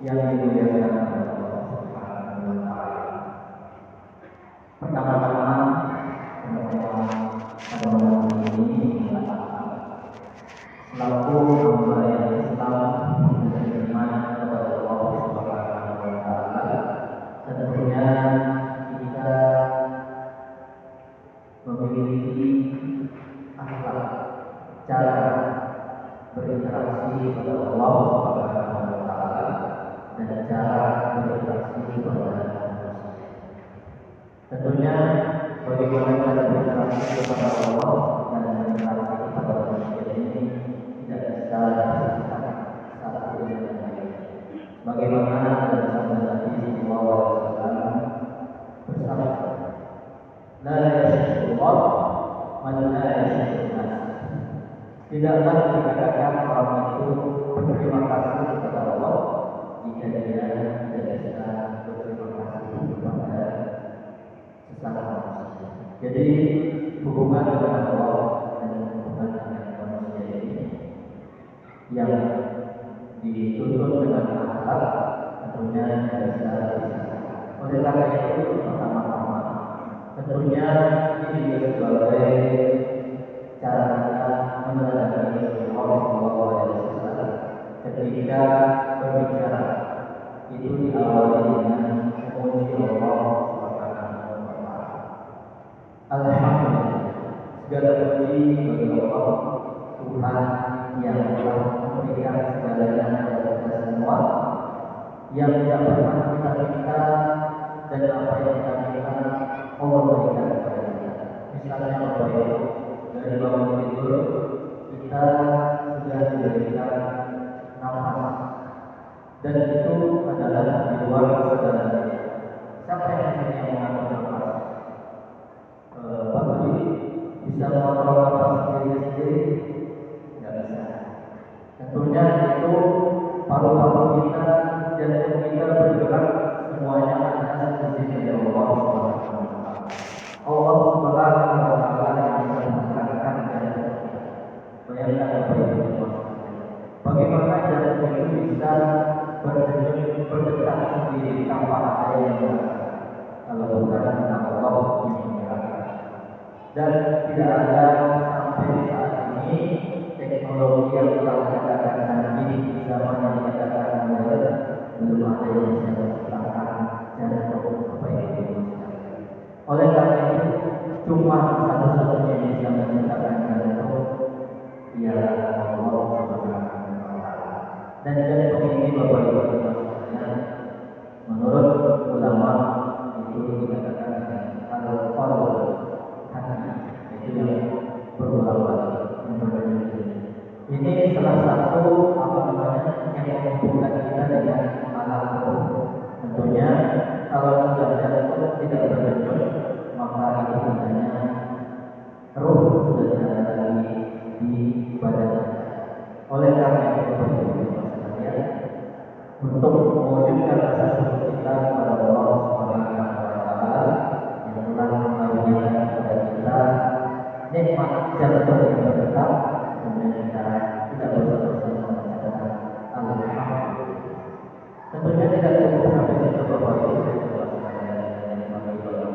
yang dimuliakan oleh Allah Subhanahu wa taala. Pertama-tama pada malam ini selaku hamba yang Islam dan beriman kepada Allah Subhanahu wa taala, tentunya kita memiliki akhlak, cara berinteraksi kepada Allah Subhanahu wa taala dan cara berinteraksi kepada manusia. Tentunya bagaimana cara berinteraksi kepada Allah dan berinteraksi kepada manusia ini tidak bisa dipisahkan satu dengan yang lain. Bagaimana dalam sabda Nabi sallallahu alaihi wasallam bersabda, "La yashkurullah man la yashkurun." Tidaklah dikatakan orang itu berterima kasih kepada Allah jika dia tidak bisa berterima kasih kepada sesama manusia. Jadi hubungan dengan Allah dan hubungan dengan manusia ini yang dituntut dengan akhlak tentunya tidak bisa dipisahkan. Oleh karena itu pertama-tama tentunya ini juga sebagai cara kita meneladani Rasulullah SAW ketika berbicara itu diawali dengan memuji Allah Subhanahu wa taala. Alhamdulillah, segala puji bagi Allah Tuhan yang telah memberikan segalanya kepada kita semua, yang tidak pernah kita minta dan apa yang kita minta Allah berikan kepada kita. Misalnya Bapak Ibu, dari bangun tidur kita sudah diberikan nafas dan itu adalah di luar segalanya. Siapa yang mengatur nafas? Pak Budi bisa mengatur nafas sendiri? Tidak bisa. Tentunya itu paru-paru kita, jantung kita bergerak semuanya atas izin dari Allah Subhanahu wa taala. Allah Subhanahu wa taala yang menggerakkan jantung. Bayangkan bagaimana jantung itu bisa berdetak sendiri tanpa ada yang menggerakkan, kalau bukan karena Allah yang menggerakkan. Dan tidak ada sampai saat ini teknologi yang telah dikatakan nanti di zaman yang dikatakan modern belum ada yang bisa menciptakan jantung supaya dimanusiakan. Oleh karena itu cuma satu-satunya yang bisa menciptakan jantung ialah Allah Subhanahu wa taala. Dan jantung ini Bapak Ibu sekalian, menurut ulama itu dikatakan al-qalb, hati, itu yang berulang-ulang ini salah satu yang menghubungkan kita dengan alam roh. Tentunya kalau sudah jantung tidak berdenyut, maka itu namanya roh sudah tidak ada lagi di badan. Oleh karena itu untuk mewujudkan rasa syukur kita kepada Allah Subhanahu wa taala yang telah mengaruniakan kepada kita nikmat jantung yang berdetak, kemudian kita tidak bosan-bosan mengucapkan alhamdulillah. Tentunya tidak cukup sampai situ Bapak Ibu sekalian,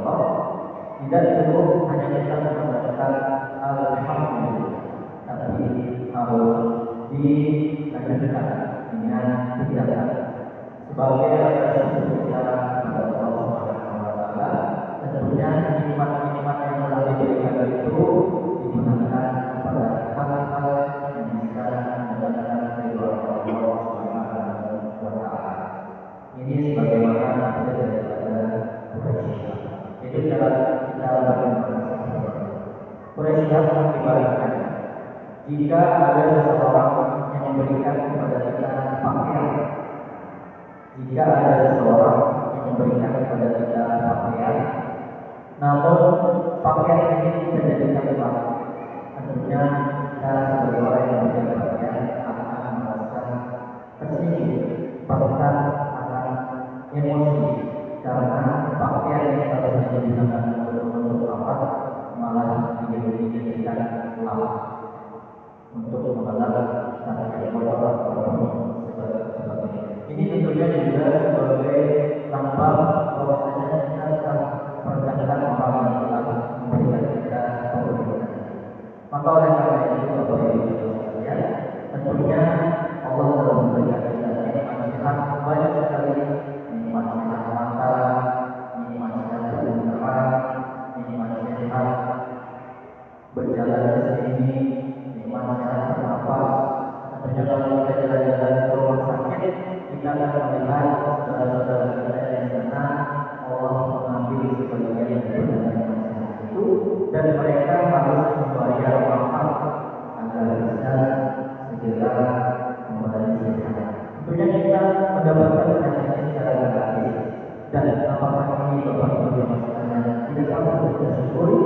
Allah tidak cukup hanya kita mengatakan alhamdulillah, tapi harus dilanjutkan dengan tindakan sebagai rasa syukur kita kepada Allah Subhanahu wa taala. Tentunya nikmat-nikmat yang telah diberikan itu digunakan kepada hal-hal yang bisa mendatangkan ridho Allah Subhanahu wa taala. Ini sebagaimana hasil daripada Quraisy. Itu cara kita berinteraksi. Quraisy mengibaratkan jika ada seseorang yang memberikan kepada kita pakaian, jika ada seseorang yang memberikan kepada kita pakaian, namun pakaian ini tidak jadikan uang, tentunya kita sebagai orang yang memberikan pakaian akan merasa tersinggung, bahkan akan emosi karena pakaian yang seharusnya digunakan untuk apa malah dijadikan lama untuk mengalah sampai kotor ataupun sebagainya. Ini tentunya tentunya juga sebagai lambang bahwasanya kita telah merendahkan orang yang telah memberikan kita kemuliaan. Maka oleh karena itu Bapak Ibu sekalian, tentunya Allah telah memberikan kita nikmat sehat banyak sekali, nikmat sehat mata, nikmat sehat pendengaran, nikmat sehat berjalan ke sini, nikmat sehat bernapas. Tentunya kalau kita jalan-jalan ke rumah sakit, kita akan melihat saudara-saudara kita yang sana Allah mengambil sebagian dari nikmat sehat itu, dan mereka harus membayar mahal agar bisa segera kembali sehat. Tentunya kita mendapatkan sehat ini secara gratis, dan apakah ini Bapak Ibu yang sekalian tidak patut kita syukuri?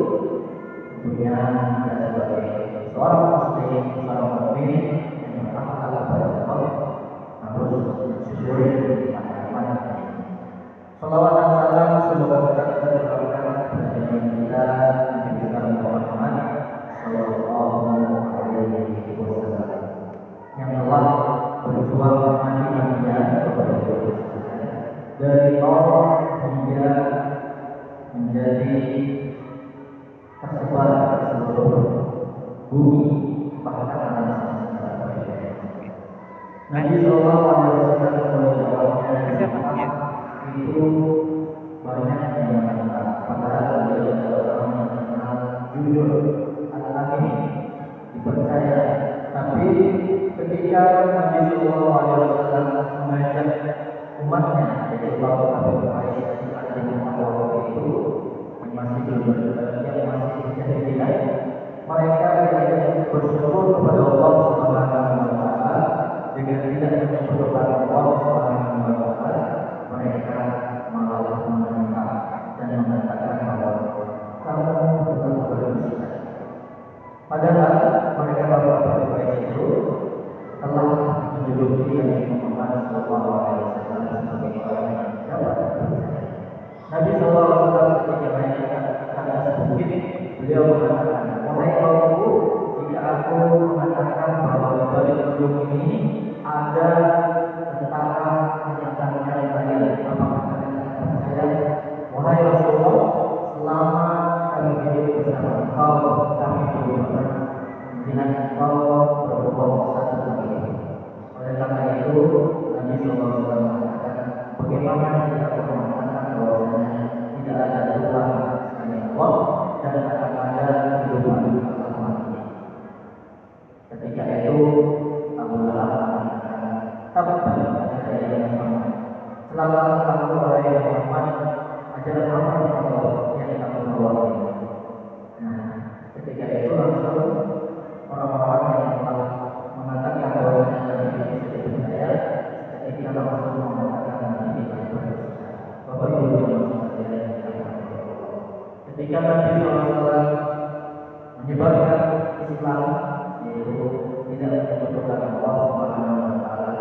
Tentunya kita sebagai seorang muslim, seorang mukmin yang berakal kepada Allah harus mensyukuri nikmat-nikmat ini. Salawat dan salam semoga kita tercurahkan kepada kita Nabi besar Muhammad Sallallahu Alaihi Wasallam yang telah berjuang mati-matian kepada kita dari nol hingga menjadi tersebar di seluruh bumi, bahkan alam semesta. Nabi Sallallahu Alaihi Wasallam itu banyak yang mengatakan, padahal beliau adalah orang yang terkenal jujur, al-amin, dipercaya. Tapi ketika Nabi Sallallahu Alaihi Wasallam mengajak umatnya, yaitu Abu Bakar waktu itu masih belum yang masih jahiliyah, mereka yang bersyukur kepada Allah Subhanahu wa Ta'ala dengan tidak menyebutkan Allah Subhanahu wa Ta'ala, mereka malah menentang dan mengatakan bahwa kamu telah berdusta. Padahal mereka bapak-bapak itu telah menjuluki Nabi Muhammad Sallallahu Alaihi Wasallam sebagai orang yang dapat dipercaya. Nabi Sallallahu Alaihi Wasallam ketika naik ke atas bukit, beliau mengatakan, wahai kaumku, jika aku mengatakan bahwa di balik gunung ini ada tentara yang akan menyerang kalian, apakah kalian akan percaya? Wahai Rasulullah, selama kami hidup bersama engkau, kami belum pernah melihat engkau berbohong satu kali. Oleh karena itu, Nabi Sallallahu Alaihi Wasallam mengatakan, bagaimana jika aku mengatakan bahwasanya tidak ada Tuhan selain Allah dan akan ada kehidupan setelah mati. Ketika itu Abu Lahab mengatakan, tabban laka ya Muhammad, selama kamu wahai Muhammad, ajaran apa yang kamu bawa ini? Nah, ketika itu langsung orang-orang yang telah mengatakan bahwasanya Nabi ini tidak dipercaya, ketika langsung mengatakan Nabi ini berdusta. Bapak Ibu yang sekalian, ketika Nabi SAW menyebarkan Islam, yaitu tidak menyebutkan Allah Subhanahu wa Ta'ala,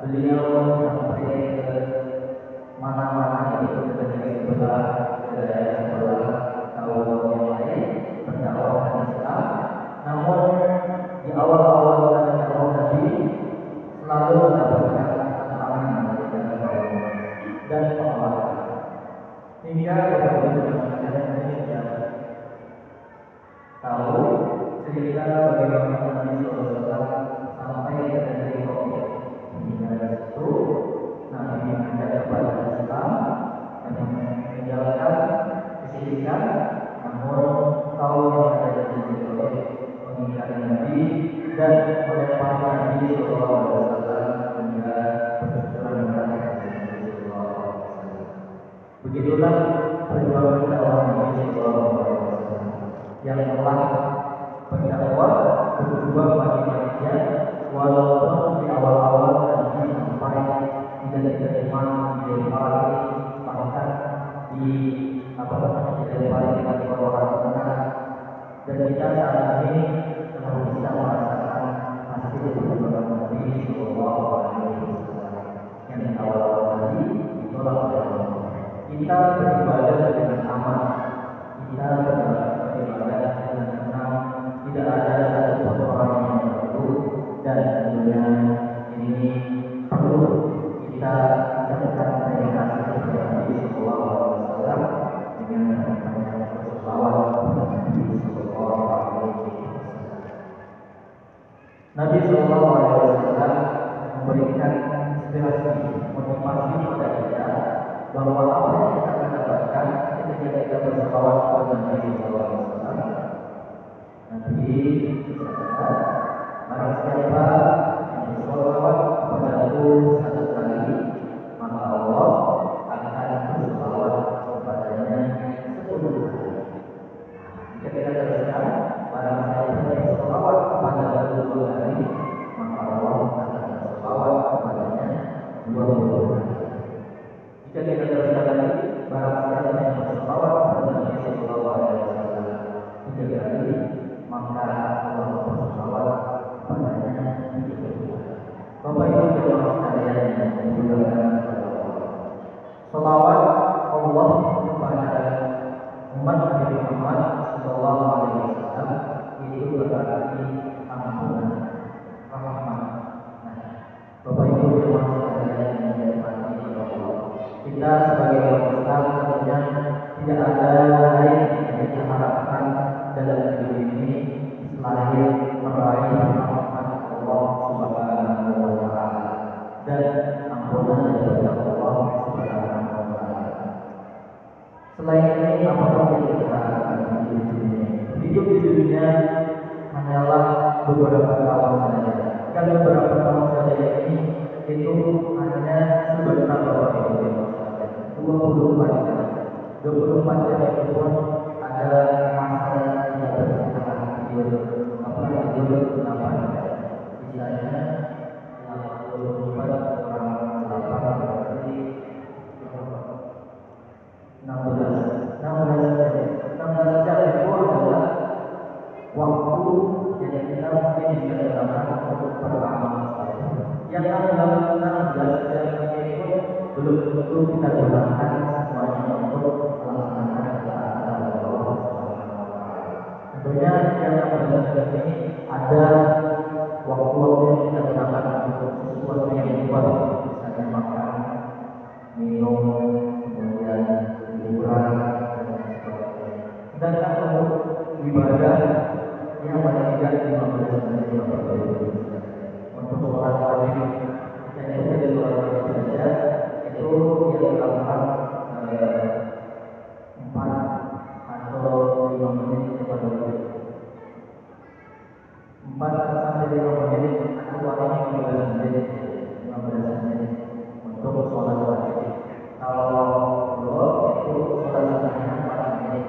beliau sampai ke mana-mana, itu ke negeri sebelah, ke daerah sebelah, kaum yang lain mendakwahkan Islam. Namun di awal-awal dakwah Nabi selalu mendapatkan tantangan dari kaum dan penolakan, hingga beberapa tahu cerita bagaimana Nabi SAW sampai ke negeri Quraisy. Hingga dari situ Nabi mengajak kepada Islam dan meninggalkan kesyirikan. Namun kaum yang ada di negeri Quraisy mengingkari Nabi dan melempar Nabi SAW hingga berceceran darah Nabi SAW. Begitulah perjuangan dakwah Nabi SAW yang telah berdakwah berjuang mati-matian, walaupun di awal-awal Nabi sampai tidak diterima, dilempari, bahkan dilempari dengan kotoran tanah. Dan kita saat ini telah bisa merasakan hasil perjuangan Nabi Sallallahu Alaihi Wasallam yang di awal-awal tadi ditolak oleh Allah. Kita beribadah dengan aman, kita beribadah dengan tenang, tidak ada satu orang yang perlu, dan tentunya ini perlu kita ucapkan terima kasih kepada Nabi Sallallahu Alaihi Wasallam dengan banyak berselawat kepada Nabi Sallallahu Alaihi Wasallam. Nabi Sallallahu Alaihi Wasallam memberikan inspirasi, motivasi kepada kita bahwa apa yang kita akan dapatkan ketika kita berselawat kepada Nabi Sallallahu Alaihi Wasallam. Nabi bersabda, barang siapa yang berselawat kepadaku satu kali, maka Allah akan berselawat kepadanya 10 kali. Jika kita teruskan, barang siapa yang berselawat kepadaku 2 kali, maka Allah akan berselawat kepadanya 20 kali. Jika kita teruskan lagi, barang siapa yang berselawat kepada Nabi Sallallahu Alaihi Wasallam 3 kali, maka Allah berselawat kepadanya 30 kali. Bapak Ibu jemaah sekalian yang dimuliakan oleh Allah, selawat Allah kepada umat Nabi Muhammad Sallallahu Alaihi Wasallam itu berarti ampunan, rahmat. Nah, Bapak Ibu jemaah sekalian yang dirahmati oleh Allah, kita sebagai umat Islam tentunya tidak ada lain yang kita harapkan dalam hidup ini selain meraih rahmat Allah Subhanahu wa Ta'ala dan ampunan dari Allah Subhanahu wa Ta'ala. Selain ini, apapun yang kita harapkan di dunia, hidup di dunia hanyalah beberapa tahun saja, dan beberapa tahun saja ini itu hanya sebentar Bapak Ibu. 24 jam. 24 jam itu pun ada masa yang tidak bersejarah tidur 8 jam. Sisanya 84 kurang 8 berarti 16 jam itu adalah waktu yang kita mungkin bisa gunakan untuk beramal. Yang 16 jam ini pun belum tentu kita gunakan semuanya untuk melaksanakan ketaatan kepada Allah Subhanahu wa Ta'ala. Tentunya yang 16 jam ini ada waktu-waktu yang kita gunakan untuk sesuatu yang luar, misalnya makan, minum, kemudian liburan dan sebagainya. Sedangkan untuk ibadah yang paling tidak 15 menit untuk sholat wajib, dan itu dari sholat wajib saja itu yang dilakukan 4 atau 5 menit kepada 4 sampai 5 menit atau paling 15 menit untuk sholat wajib. Kalau belum itu sholat sunnahnya 4 menit,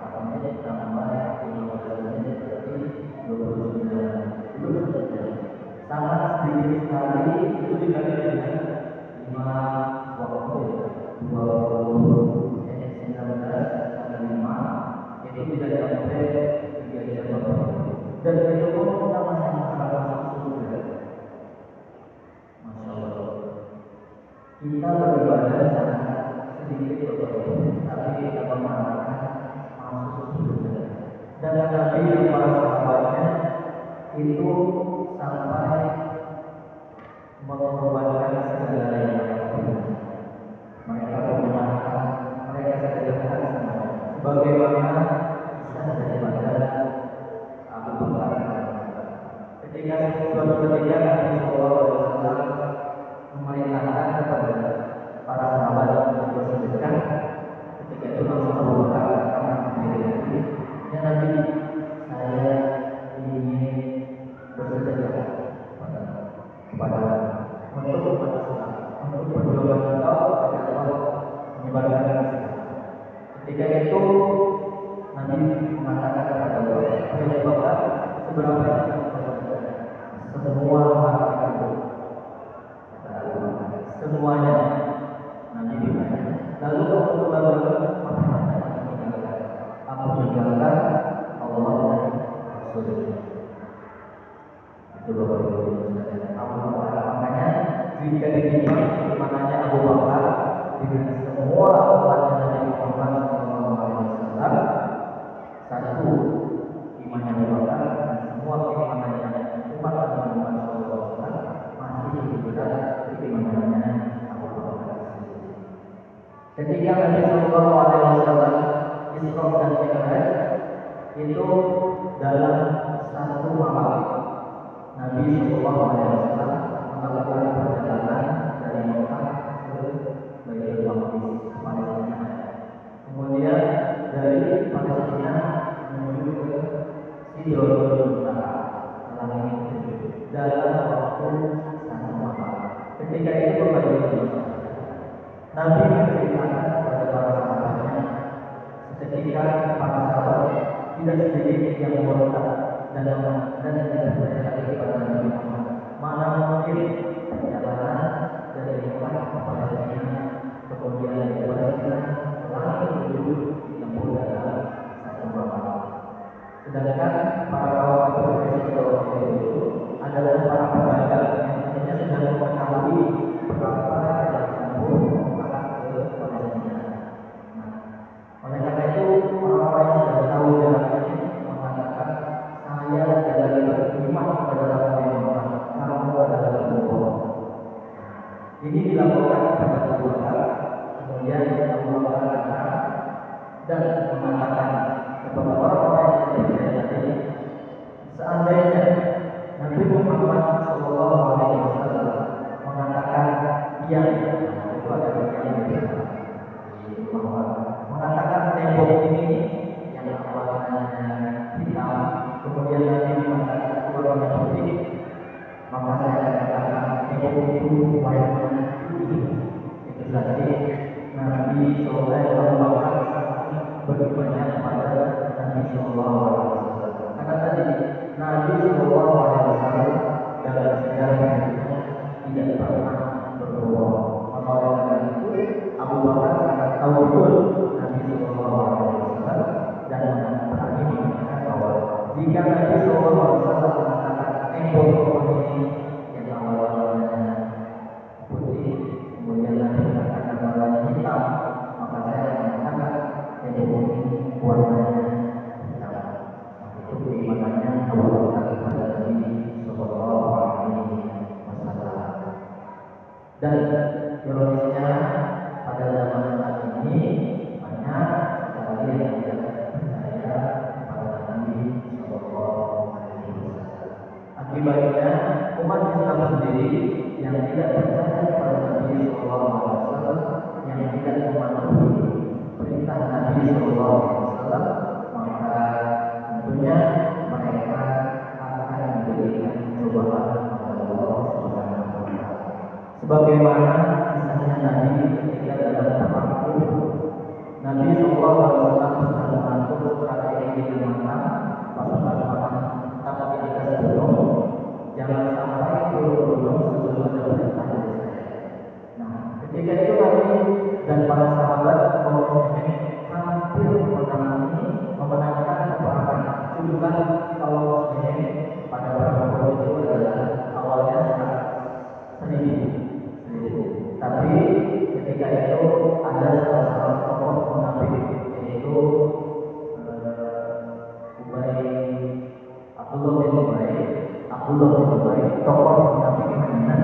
4 menit tambah 15 menit berarti 29 menit. Sangat sedikit sekali itu dikali dengan 5 waktu 20 19 sampai 5 itu tidak sampai 3 jam. Dan itu pun kita masih masuk surga. Masya Allah. Kita beribadah sangat sedikit tapi kita mengharapkan masuk surga. Dan Nabi dan para sahabatnya itu sampai mengorbankan segala yang mereka menggunakan, mereka sediakan semua. Bagaimana kisah daripada Abu Bakar? Ketika suatu ketika Nabi Sallallahu Alaihi Wasallam memerintahkan kepada para sahabat untuk bersedekah, ketika itu langsung Abu Bakar akan menjadi ya Nabi, saya ingin bersedekah kepada untuk umat Islam, untuk perjuangan engkau agar Allah menyebarkan Islam. Ketika itu Nabi mengatakan kepada Abu Bakar, seberapa semua harta itu, semuanya. Nabi ditanya, lalu untuk bagaimana? Aku meninggalkan Allah dan Rasulnya. Itu Bapak Ibu sekalian. Abu Bakar, makanya jika ditimbang imanannya Abu Bakar dengan semua umat Nabi Muhammad SAW, satu imannya Abu Bakar dan semua imanannya umat Nabi Muhammad SAW masih lebih berat imanannya Abu Bakar. Ketika Nabi Shallallahu Alaihi Wasallam Isra dan Mi'raj itu dalam satu malam, Nabi Shallallahu Alaihi Wasallam melakukan perjalanan dari Mekah ke Baitul Maqdis, Palestina. Kemudian dari Palestina menuju ke Sidratul Muntaha, langit ketujuh, dalam waktu satu malam. Ketika itu Nabi menceritakan kepada para sahabatnya, seketika para sahabat tidak sedikit yang murtad dan tidak percaya lagi kepada Nabi Muhammad. Mana mungkin perjalanan dari Mekah ke Palestina, kemudian dari Palestina langit ketujuh ditempuh dalam satu malam. Sedangkan para kaum Quraisy pada waktu itu adalah para pedagang yang tentunya sudah mengetahui berapa yang ditempuh oleh karena itu orang-orang yang sudah tahu jalan ini mengatakan saya tidak beriman kepada Allah yang Maha, kamu adalah pembohong. Ini dilakukan kepada Abu Bakar, kemudian Abu Bakar dan mengatakan kepada orang-orang yang tidak percaya tadi, seandainya Nabi Muhammad Shallallahu Alaihi Wasallam mengatakan yang itu adalah mengatakan tembok ini yang warnanya hitam, kemudian nanti mengatakan warna putih, maka saya katakan tembok itu warnanya putih. Itu berarti Nabi Shallallahu Alaihi Wasallam berimannya kepada Nabi Shallallahu Alaihi Wasallam. Karena tadi Nabi Shallallahu Alaihi Wasallam dalam sejarah tidak pernah berbohong. Oleh karena itu Abu Bakar sangat tahu betul Nabi Shallallahu Alaihi Wasallam dan berani mengatakan bahwa jika Nabi Shallallahu Alaihi Wasallam mengatakan tembok ini yang warnanya putih, kemudian Nabi mengatakan warnanya hitam, maka saya mengatakan tembok ini warnanya hitam. Itu keimanannya Abu Bakar kepada Nabi Shallallahu Alaihi Wasallam. Dan ironisnya pada zaman saat ini banyak sekali yang tidak percaya kepada Nabi Shallallahu Alaihi Wasallam. Akibatnya umat Islam sendiri yang tidak percaya kepada Nabi Shallallahu Alaihi Wasallam, yang tidak mematuhi perintah Nabi Shallallahu Alaihi Wasallam, maka tentunya mereka akan diberikan cobaan oleh Allah Subhanahu Wa Taala. Sebagaimana Nabi ketika dalam perang Uhud, Nabi Shallallahu Alaihi Wasallam sedang mengatur strategi di mana pasukan perang tetap di atas gunung, jangan sampai turun gunung sebelum ada perintah dari saya. Nah, ketika itu Nabi dan para sahabat hampir memenangkan peperangan. Jumlah kaum muslimin pada perang Uhud itu adalah awalnya 1.000. Tapi ketika itu ada salah seorang tokoh munafik, yaitu Abdullah bin Ubay, tokoh munafik Madinah.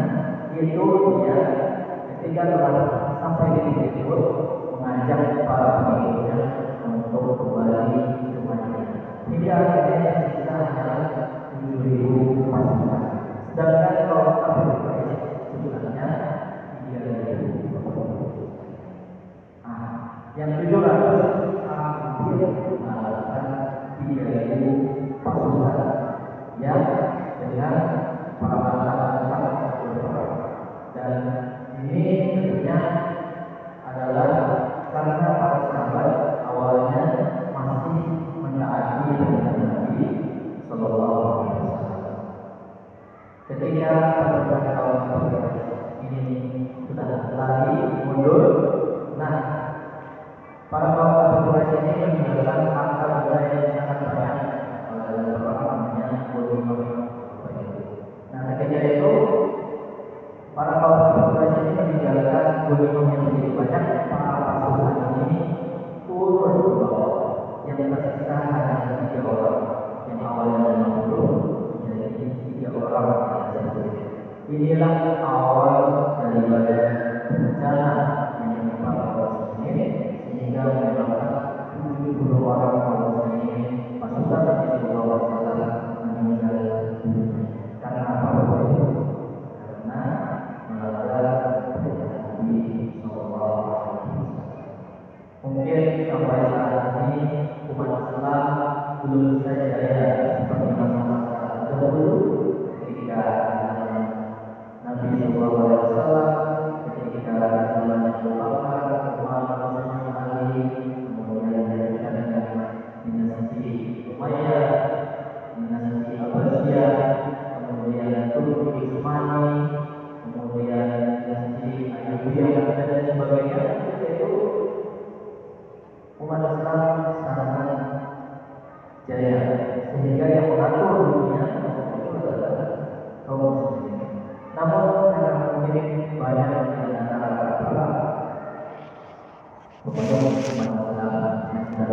Itu dia ketika telah sampai di titik itu mengajak para pengikutnya untuk kembali ke Madinah. Hingga akhirnya sisa adalah 7.000 pasukan. Sedangkan kalau Abu Bakar jumlahnya 3.000. Yang 700 hampir mengalahkan 3.000 pasukan yang dengan peralatan sangat berperang. Dan ini tentunya adalah karena para sahabat awalnya masih menaati perintah Nabi Sallallahu Alaihi Wasallam. Ketika pasukan kaum ini sudah lari mundur, nah para kaum Quraisy ini meninggalkan harta benda yang sangat banyak. Ada orang namanya Nah, ketika itu para kaum Quraisy ini meninggalkan gunung yang begitu banyak. Para pasukan ini turun ke bawah, yang tersisa hanya 3 orang, yang awalnya 50 menjadi 3 orang. Inilah awal daripada bencana yang menimpa kaum muslimin kepada umat Islam yang